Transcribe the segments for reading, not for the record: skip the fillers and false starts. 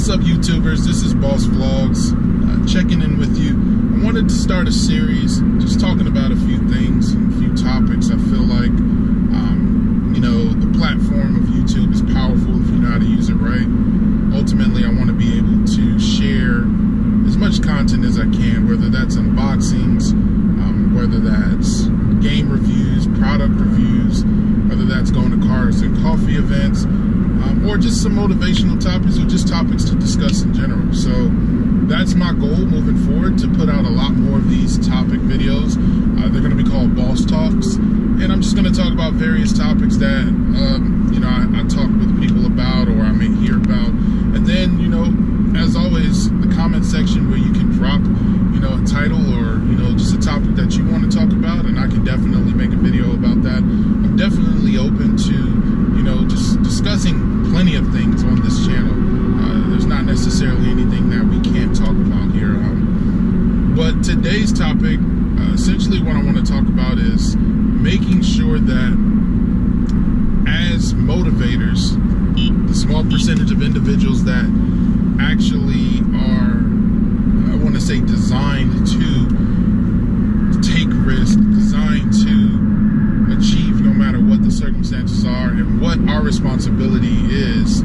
What's up, YouTubers? This is Bawsevlogs, checking in with you. I wanted to start a series just talking about a few things and a few topics. I feel like, the platform of YouTube is powerful if you know how to use it right. Ultimately, I want to be able to share as much content as I can, whether that's unboxings, whether that's game reviews, product reviews, whether that's going to cars and coffee events, or just some motivational topics or just topics to discuss in general. So that's my goal moving forward, to put out a lot more of these topic videos. They're going to be called Bawse Talks, and I'm just going to talk about various topics that I talk with people about or I may hear about. And then, as always, the comment section where you can drop a title or just a topic that you want to talk about, and I can definitely make a video about that. I'm definitely open to just discussing plenty of things on this channel. There's not necessarily anything that we can't talk about here, but today's topic, essentially what I want to talk about is making sure that as motivators, the small percentage of individuals that actually are, I want to say, designed to take risks, designed to achieve no matter what the circumstances are and what our responsibility is,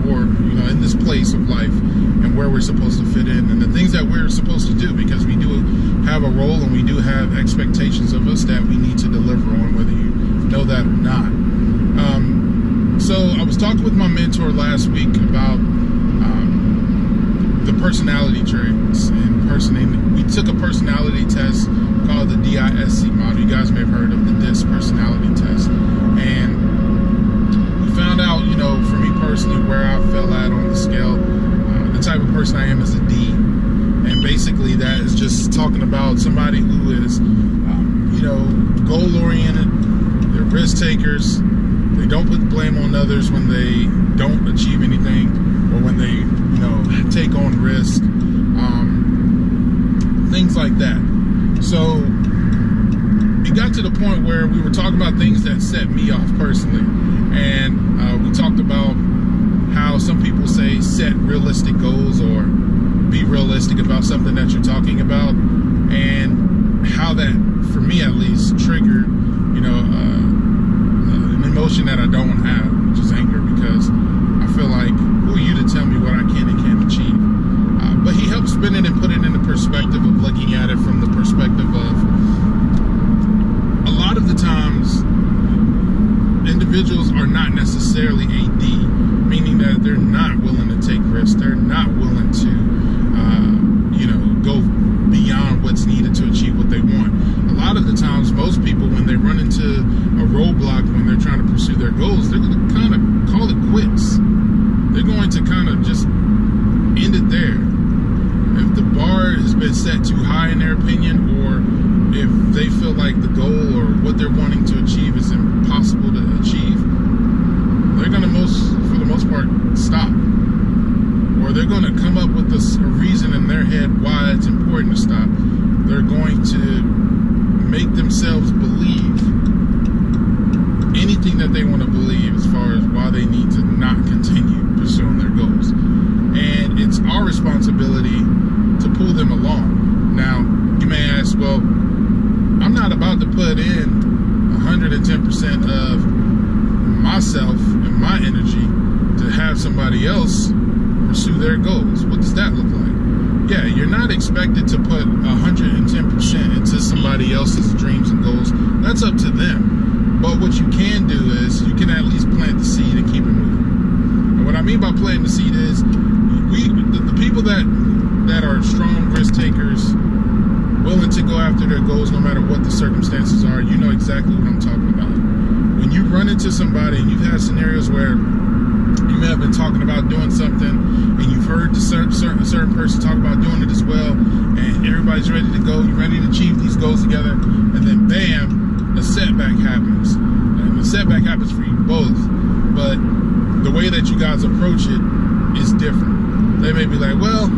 or in this place of life and where we're supposed to fit in and the things that we're supposed to do, because we do have a role and we do have expectations of us that we need to deliver on, whether you know that or not. So I was talking with my mentor last week about the personality traits and we took a personality test called the DISC model. You guys may have heard of the DISC personality test, and we found out, for me personally, where I fell at on the scale. The type of person I am is a D, and basically that is just talking about somebody who is goal-oriented. They're risk takers. They don't put the blame on others when they don't achieve anything or when they take on risk, things like that. So it got to the point where we were talking about things that set me off personally, and we talked about how some people say set realistic goals or be realistic about something that you're talking about, and how that, for me at least, triggered an emotion that I don't want to have, which is anger, because I feel like, who are you to tell me what I can and can't achieve? But he helped spin it and put it in the perspective of looking at it from the perspective of, a lot of the times individuals are not necessarily a D, meaning that they're not willing to take risks, they're not willing to go beyond what's needed to achieve what they want. A lot of the times, most people, when they run into a roadblock, when they're trying to pursue their goals, they're going to kind of call it quits. They're going to kind of just end it there. If the bar has been set too high in their opinion, or if they feel like the goal or what they're wanting to achieve is impossible to achieve, they're going to for the most part, stop. Or they're going to come up with a reason in their head why it's important to stop. They're going to make themselves believe anything that they want to believe as far as why they need to not continue pursuing their goals. And it's our responsibility to pull them along. Now, you may ask, well, I'm not about to put in 110% of myself and my energy to have somebody else pursue their goals. What does that look like? Yeah, you're not expected to put 110% into somebody else's dreams and goals. That's up to them. But what you can do is you can at least plant the seed and keep it moving. And what I mean by planting the seed is the people that are strong risk takers, willing to go after their goals no matter what the circumstances are, you know exactly what I'm talking about. When you run into somebody and you've had scenarios where you may have been talking about doing something and you've heard a certain person talk about doing it as well, and everybody's ready to go, you're ready to achieve these goals together, and then bam, a setback happens. And the setback happens for you both, but the way that you guys approach it is different. They may be like, well,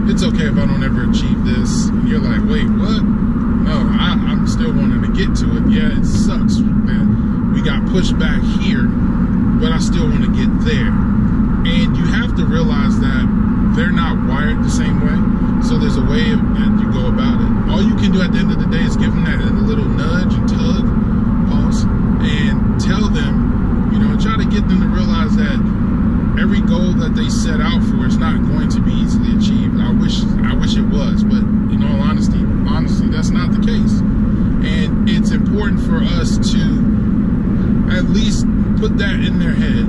it's okay if I don't ever achieve this. And you're like, wait, what? No, I'm still wanting to get to it. Yeah, it sucks that we got pushed back here, but I still want to get there. And you have to realize that they're not wired the same way. So there's a way that you go about it. All you can do at the end of the day is give them that little nudge and tug, pause, and tell them, you know, and try to get them to realize that every goal that they set out for is not going to be easily achieved. I wish it was, but in all honesty, that's not the case. And it's important for us to at least put that in their head,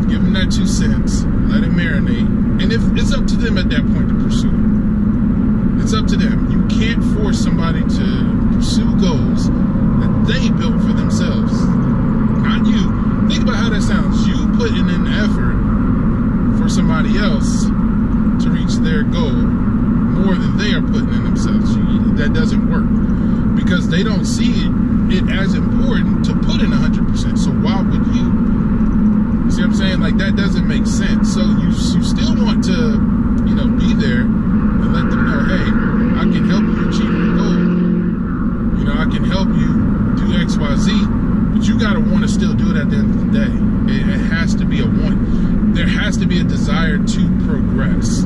give them that 2 cents, let it marinate, and if it's up to them at that point to pursue it. It's up to them. You can't force somebody to pursue goals that they built for themselves, not you. Think about how that sounds. You put in an effort for somebody else to reach their goal more than they are putting in themselves. That doesn't work because they don't see it as important to put in 100%. So why would you? See what I'm saying? Like, that doesn't make sense. So you still want to, you know, be there and let them know, hey, I can help you achieve your goal. You know, I can help you do X, Y, Z, but you got to want to still do it at the end of the day. It has to be a want. There has to be a desire to progress.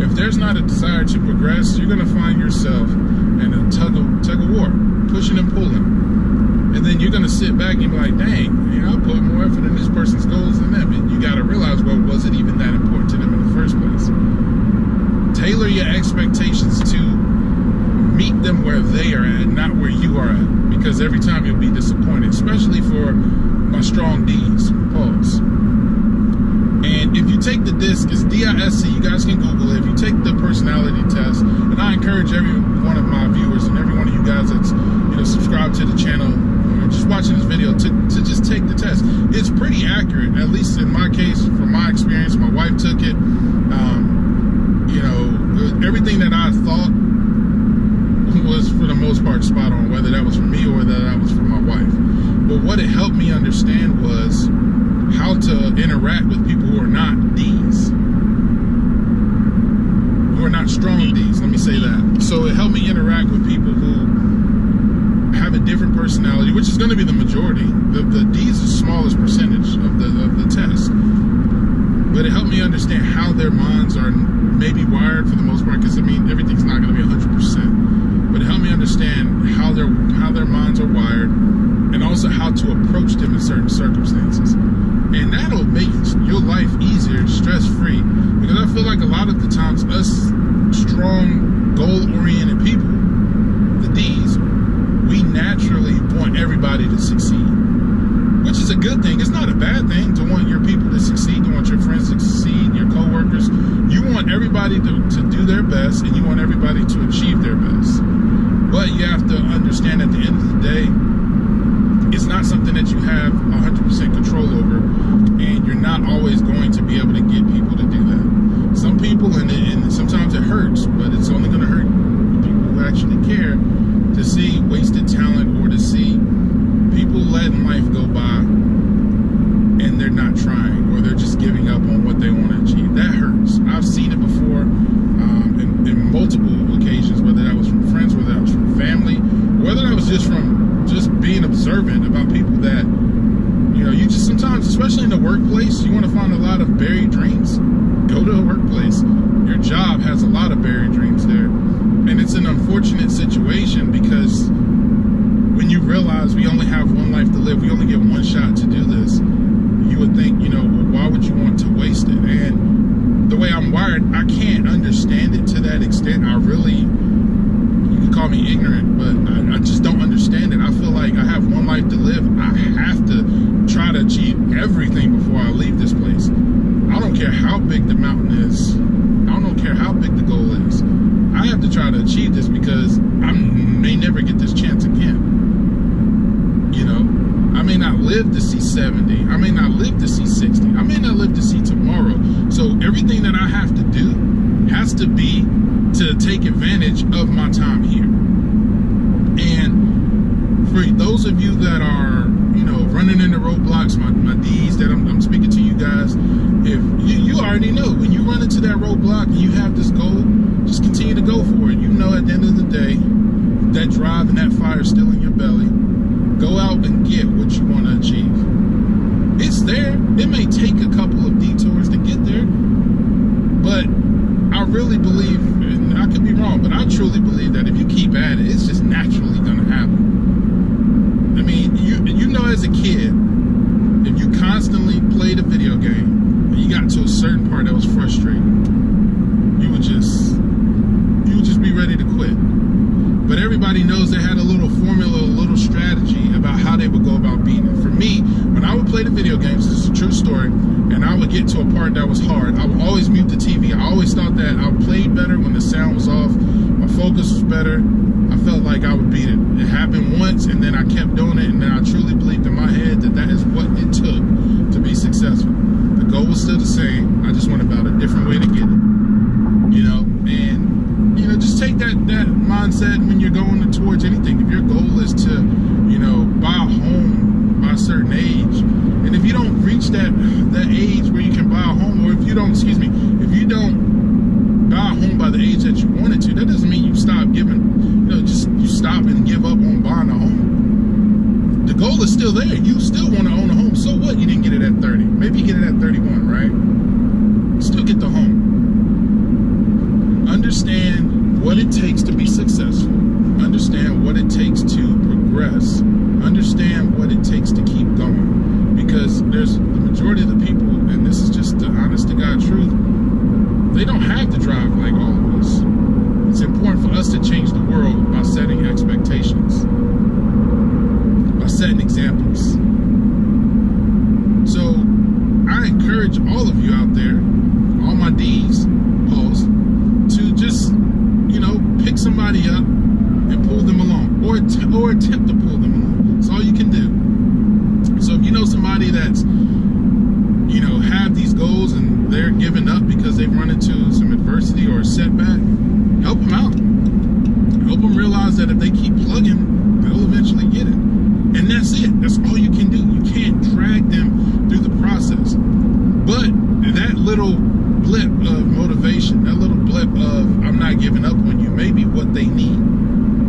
If there's not a desire to progress, you're going to find yourself in a tug of war, pushing and pulling. And then you're going to sit back and be like, dang, man, I put more effort in this person's goals than them. And you got to realize, well, was it even that important to them in the first place? Tailor your expectations to meet them where they are at, not where you are at. Because every time you'll be disappointed, especially for my strong D's. Pause. And if you take the DISC, it's DISC, you guys can Google it. If you take the personality test, and I encourage every one of my viewers and every one of you guys that's, you know, subscribed to the channel or just watching this video to just take the test. It's pretty accurate, at least in my case, from my experience. My wife took it. You know, everything that I thought was for the most part spot on, whether that was for me or whether that was for my wife. But what it helped me understand was how to interact with people who are not D's, who are not strong D's, let me say that. So it helped me interact with people who have a different personality, which is going to be the majority. The D's is the smallest percentage of the test. But it helped me understand how their minds are maybe wired for the most part, because I mean, everything's not going to be 100%. But it helped me understand how their minds are wired, and also how to approach them in certain circumstances. And that'll make your life easier, stress-free. Because I feel like a lot of the times, us strong, goal-oriented people, the D's, we naturally want everybody to succeed. Which is a good thing. It's not a bad thing to want your people to succeed. You want your friends to succeed, your co-workers. You want everybody to do their best, and you want everybody to achieve their best. But you have to understand at the end of the day, it's not something that you have 100% control over, and you're not always going to be able to get people to do that. Some people, and sometimes it hurts, but it's only going to hurt people who actually care, to see wasted talent or to see people letting life go by and they're not trying, or they're just giving up on what they want to achieve. That hurts. I've seen it before in multiple occasions, whether that was from friends, whether that was from family, whether that was just from being observant about people that, you know, you just sometimes, especially in the workplace, you want to find a lot of buried dreams. Go to a workplace. Your job has a lot of buried dreams there. And it's an unfortunate situation, because when you realize we only have one life to live, we only get one shot to do this, you would think, you know, well, why would you want to waste it? And the way I'm wired, I can't understand it to that extent. I really, you can call me ignorant, but I just don't understand it. I feel like I have one life to live. I have to try to achieve everything before I leave this place. I don't care how big the mountain is. I don't care how big the goal is. I have to try to achieve this, because I may never get this chance again. You know, I may not live to see 70. I may not live to see 60. I may not live to see tomorrow. So everything that I have to do has to be to take advantage of my time here. And for those of you that are, you know, running into roadblocks, my D's that I'm speaking to you guys, if you already know, when you run into that roadblock and you have this goal, just continue to go for it. You know, at the end of the day, that drive and that fire is still in your belly. Go out and get what you want to achieve. It's there. It may take a couple of detours to get there, when I would play the video games, this is a true story, and I would get to a part that was hard, I would always mute the TV. I always thought that I played better when the sound was off. My focus was better. I felt like I would beat it. It happened once, and then I kept doing it, and then I truly believed in my head that that is what it took to be successful. The goal was still the same. I just went about a different way to get it. You know, and you know, just take that mindset when you're going towards anything. If your goal is to, you know, buy a home by a certain age, and if you don't reach that age where you can buy a home, or if you don't, if you don't buy a home by the age that you wanted to, that doesn't mean you stop giving, you know, just you stop and give up on buying a home. The goal is still there. You still want to own a home. So what? You didn't get it at 30. Maybe you get it at 31, right? Still get the home. Understand what it takes to be successful. Understand what it takes to progress. Understand what it takes to keep going. Because there's the majority of the people, and this is just the honest to God truth, they don't have to drive like all of us. It's important for us to change the world by setting expectations, by setting examples. So I encourage all of you out there, all my D's, Paul's, to just, you know, pick somebody up and pull them along, or attempt to pull them along. That's all you can do. So if you know somebody that's, you know, have these goals and they're giving up because they've run into some adversity or a setback, help them out. Help them realize that if they keep plugging, they'll eventually get it. And that's it. That's all you can do. You can't drag them through the process. But that little blip of motivation, that little blip of I'm not giving up on you, may be what they need.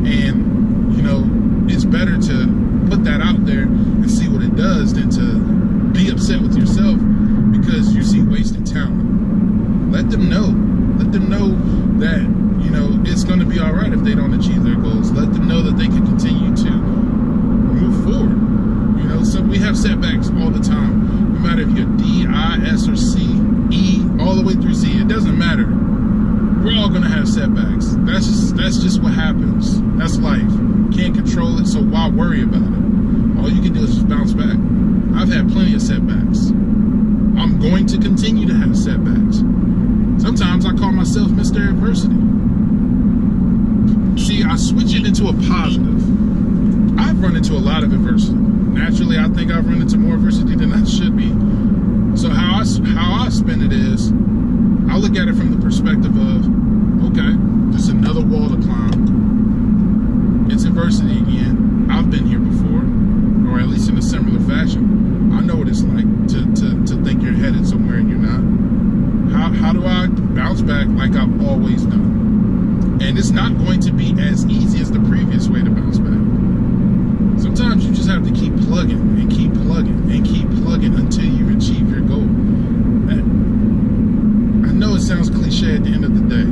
And, you know, it's better to put that out there and see what it does than to be upset with yourself because you see wasted talent. Let them know. Let them know that, you know, it's going to be all right if they don't achieve their goals. Let them know that they can continue to move forward. You know, so we have setbacks all the time. No matter if you're D, I, S, or C, E, all the way through Z, it doesn't matter. We're all going to have setbacks. That's just what happens. That's life. Can't control it, so why worry about it? All you can do is just bounce back. I've had plenty of setbacks. I'm going to continue to have setbacks. Sometimes I call myself Mr. Adversity. See, I switch it into a positive. I've run into a lot of adversity. Naturally, I think I've run into more adversity than I should be. So how I spend it is, I look at it from the perspective of, okay, just another wall to climb. It's adversity again. I've been here before, or at least in a similar fashion. I know what it's like to think you're headed somewhere and you're not. How do I bounce back like I've always done? And it's not going to be as easy as the previous way to bounce back. Sometimes you just have to keep plugging and keep plugging and keep plugging until you achieve your goal. I know it sounds cliche at the end of the day,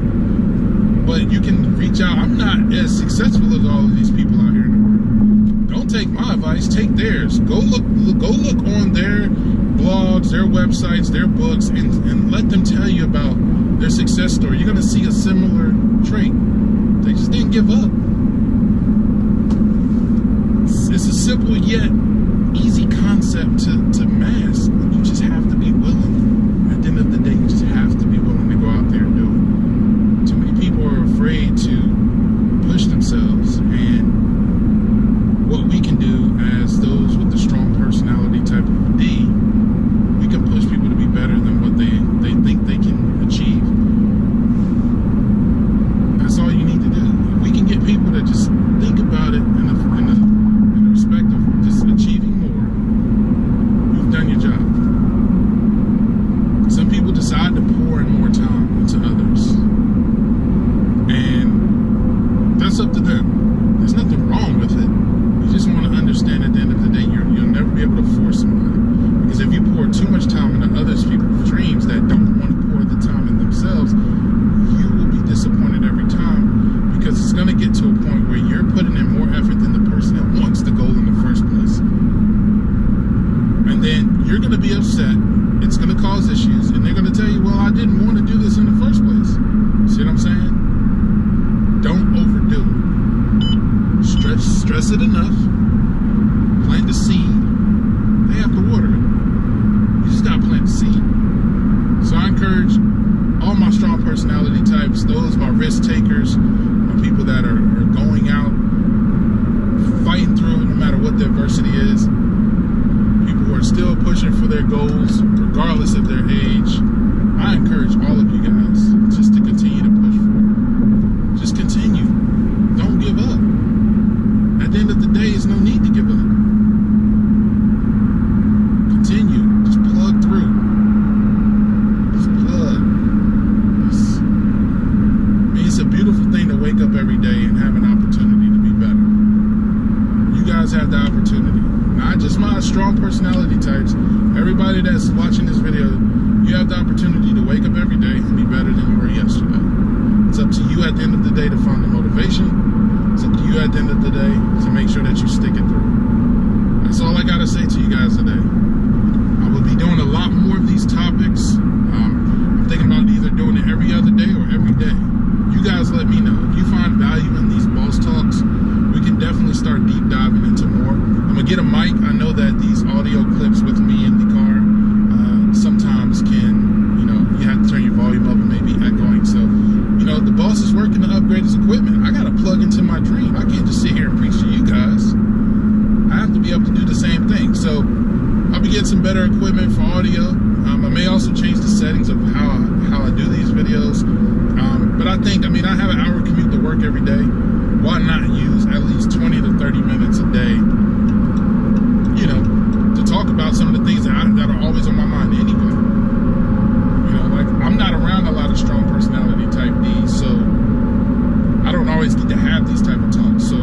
but you can reach out. I'm not as successful as all of these people out here in the world. Don't take my advice, take theirs. Go look on their blogs, their websites, their books, and let them tell you about their success story. You're gonna see a similar trait. They just didn't give up. It's a simple yet easy concept to master. You just have to be willing. At the end of the day, you just have to be willing to go out there and do it. Too many people are afraid to push themselves, and what we can do as those with the strong personality type of D, we can push people to be better than what they think they can achieve. That's all you need to do. If we can get people to just think about it in the respect of just achieving more, you've done your job. Some people decide to pour in more time into others, and that's up to them. There's nothing wrong with it. You just want to understand at the end of the day, you'll never be able to force somebody, because if you pour too much time into others people's dreams that don't want to pour the time in themselves, you will be disappointed every time, because it's going to get to a point where you're putting in more effort than the person that wants the goal in the first place. And then you're going to be upset. It's going to cause issues, and they're going to tell you, well, I didn't want to do this in the first place. See what I'm saying? Don't overdo it. Stress it enough. Plant the seed. They have to water their goals, regardless of their age. I encourage all of you guys just to continue to push forward. Just continue. Don't give up. At the end of the day, there's no need to give up. Continue. Just plug through. Just plug. It's a beautiful thing to wake up every day and have an opportunity to be better. You guys have the opportunity. Not just my strong personality types. Everybody that's watching this video, you have the opportunity to wake up every day and be better than you were yesterday. It's up to you at the end of the day to find the motivation. It's up to you at the end of the day to make sure that you stick it through. That's all I gotta say to you guys today. I will be doing a lot more of these topics. I'm thinking about either doing it every other day or every day. You guys let me know. If you find value in these Bawse Talks, we can definitely start deep diving into more. I'm gonna get a mic. I know that these audio clips with me in the car sometimes can, you have to turn your volume up and maybe echoing. So, the boss is working to upgrade his equipment. I gotta plug into my dream. I can't just sit here and preach to you guys. I have to be able to do the same thing. So I'll be getting some better equipment for audio. I may also change the settings of how I do these videos. But I think, I have an hour commute to work every day. Why not use at least 20 to 30 minutes a day, to talk about some of the things that are always on my mind anyway. I'm not around a lot of strong personality type D's, so I don't always get to have these type of talks. So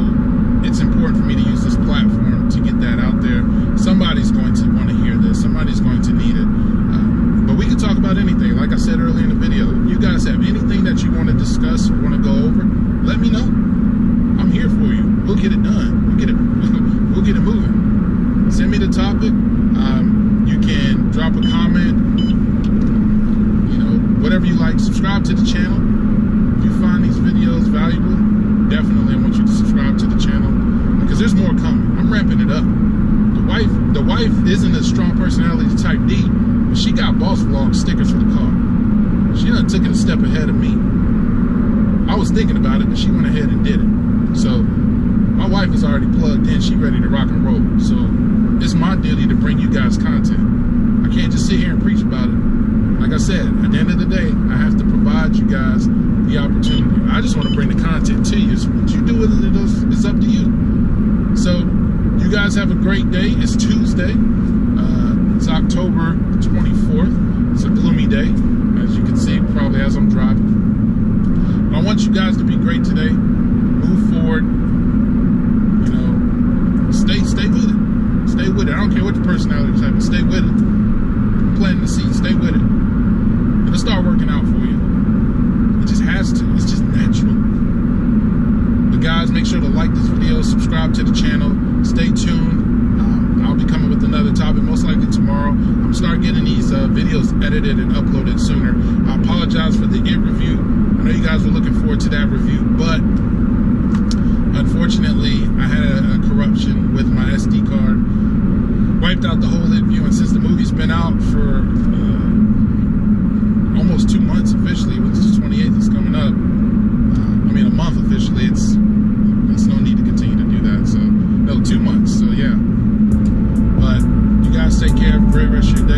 it's important for me to use this platform to get that out there. Somebody's going to want to hear this. Somebody's going to need it. But we can talk about anything. Like I said earlier in the video, if you guys have anything that you want to discuss or want to go over, let me know. I'm here for you. We'll get it done. We'll get it moving. Send me the topic. You can drop a comment. Whatever you like. Subscribe to the channel. If you find these videos valuable, definitely I want you to subscribe to the channel because there's more coming. I'm ramping it up. The wife isn't a strong personality type D, but she got Bawsevlogs stickers for the car. She done took it a step ahead of me. I was thinking about it, but she went ahead and did it. So my wife is already plugged in. She ready to rock and roll. So it's my duty to bring you guys content. I can't just sit here and preach about it. Like I said, at the end of the day, I have to provide you guys the opportunity. I just want to bring the content to you. So what you do with it is up to you. So you guys have a great day. It's Tuesday. It's October 24th. It's a gloomy day, as you can see, probably as I'm driving. But I want you guys to be great today. Move forward. Stay with it. Stay with it. I don't care what your personality type is. Stay with it. Planting the seed. Stay with it. It'll start working out for you. It just has to. It's just natural. But guys, make sure to like this video, subscribe to the channel, stay tuned. I'll be coming with another topic, most likely tomorrow. I'm gonna start getting these videos edited and uploaded sooner. I apologize for the It review. I know you guys were looking forward to that review, but unfortunately, I had a corruption with my SD card. Wiped out the whole It view, and since the movie's been out for almost 2 months officially, it was the 28th, it's coming up. A month officially. There's no need to continue to do that. So no, 2 months. So yeah. But you guys take care. Have a great rest of your day.